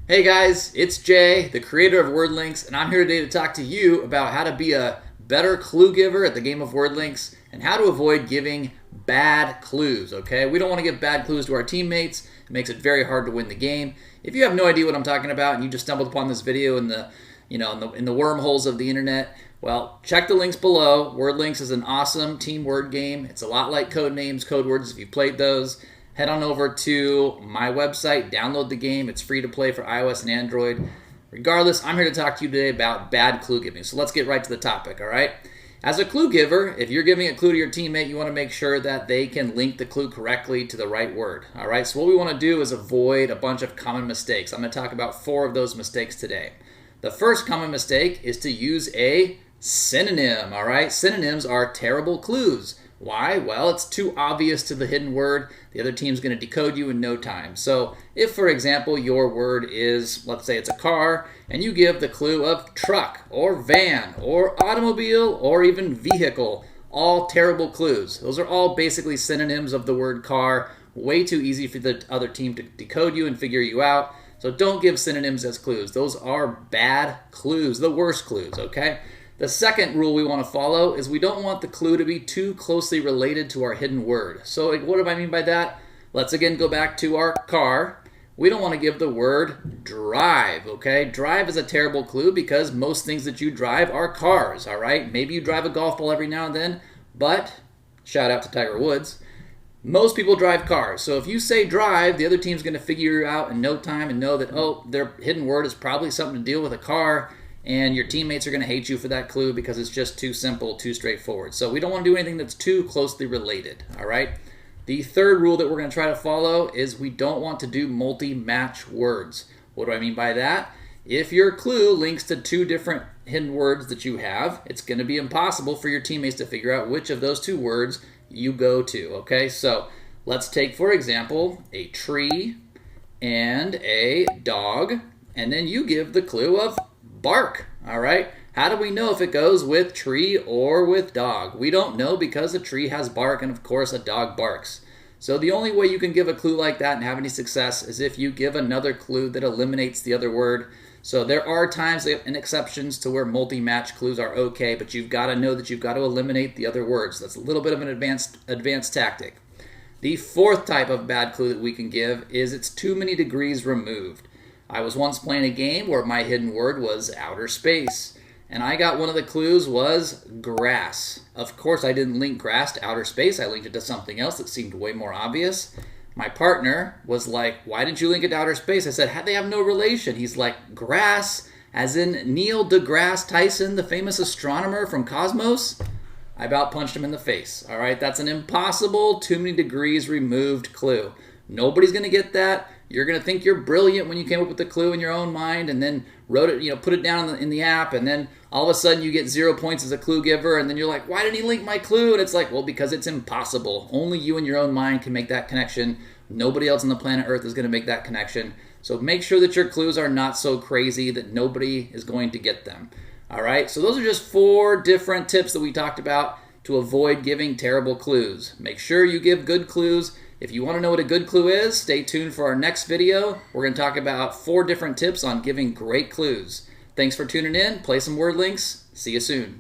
Hey guys, it's Jay, the creator of Word Links, and I'm here today to talk to you about how to be a better clue giver at the game of Word Links and how to avoid giving bad clues, okay? We don't want to give bad clues to our teammates. It makes it very hard to win the game. If you have no idea what I'm talking about and you just stumbled upon this video in the wormholes of the internet, well, check the links below. Word Links is an awesome team word game. It's a lot like Codenames, Code Words if you've played those. Head on over to my website, download the game. It's free to play for iOS and Android. Regardless, I'm here to talk to you today about bad clue giving. So let's get right to the topic, all right? As a clue giver, if you're giving a clue to your teammate, you want to make sure that they can link the clue correctly to the right word, all right? So what we want to do is avoid a bunch of common mistakes. I'm going to talk about 4 of those mistakes today. The first common mistake is to use a synonym, all right? Synonyms are terrible clues. Why? Well, it's too obvious to the hidden word. The other team's going to decode you in no time. So if, for example, your word is, let's say it's a car, and you give the clue of truck or van or automobile or even vehicle, all terrible clues. Those are all basically synonyms of the word car. Way too easy for the other team to decode you and figure you out. So don't give synonyms as clues. Those are bad clues, the worst clues, okay? The second rule we want to follow is we don't want the clue to be too closely related to our hidden word. So what do I mean by that? Let's again go back to our car. We don't want to give the word drive, okay? Drive is a terrible clue because most things that you drive are cars, all right? Maybe you drive a golf ball every now and then, but shout out to Tiger Woods. Most people drive cars. So if you say drive, the other team's going to figure you out in no time and know that, oh, their hidden word is probably something to deal with a car. And your teammates are going to hate you for that clue because it's just too simple, too straightforward. So we don't want to do anything that's too closely related, all right? The third rule that we're going to try to follow is we don't want to do multi-match words. What do I mean by that? If your clue links to 2 different hidden words that you have, it's going to be impossible for your teammates to figure out which of those 2 words you go to, okay? So let's take, for example, a tree and a dog, and then you give the clue of bark, all right? How do we know if it goes with tree or with dog? We don't know because a tree has bark and of course a dog barks. So the only way you can give a clue like that and have any success is if you give another clue that eliminates the other word. So there are times and exceptions to where multi-match clues are okay, but you've got to know that you've got to eliminate the other words. That's a little bit of an advanced tactic. The fourth type of bad clue that we can give is it's too many degrees removed. I was once playing a game where my hidden word was outer space, and I got one of the clues was grass. Of course, I didn't link grass to outer space. I linked it to something else that seemed way more obvious. My partner was like, why didn't you link it to outer space? I said, they have no relation. He's like, grass, as in Neil deGrasse Tyson, the famous astronomer from Cosmos? I about punched him in the face, all right? That's an impossible too many degrees removed clue. Nobody's going to get that. You're going to think you're brilliant when you came up with the clue in your own mind and then wrote it, put it down in the app, and then all of a sudden you get 0 points as a clue giver, and then you're like, why didn't he link my clue? And it's like, well, because it's impossible. Only you in your own mind can make that connection. Nobody else on the planet Earth is going to make that connection. So make sure that your clues are not so crazy that nobody is going to get them. All right, so those are just 4 different tips that we talked about to avoid giving terrible clues. Make sure you give good clues. If you want to know what a good clue is, stay tuned for our next video. We're going to talk about 4 different tips on giving great clues. Thanks for tuning in. Play some word links. See you soon.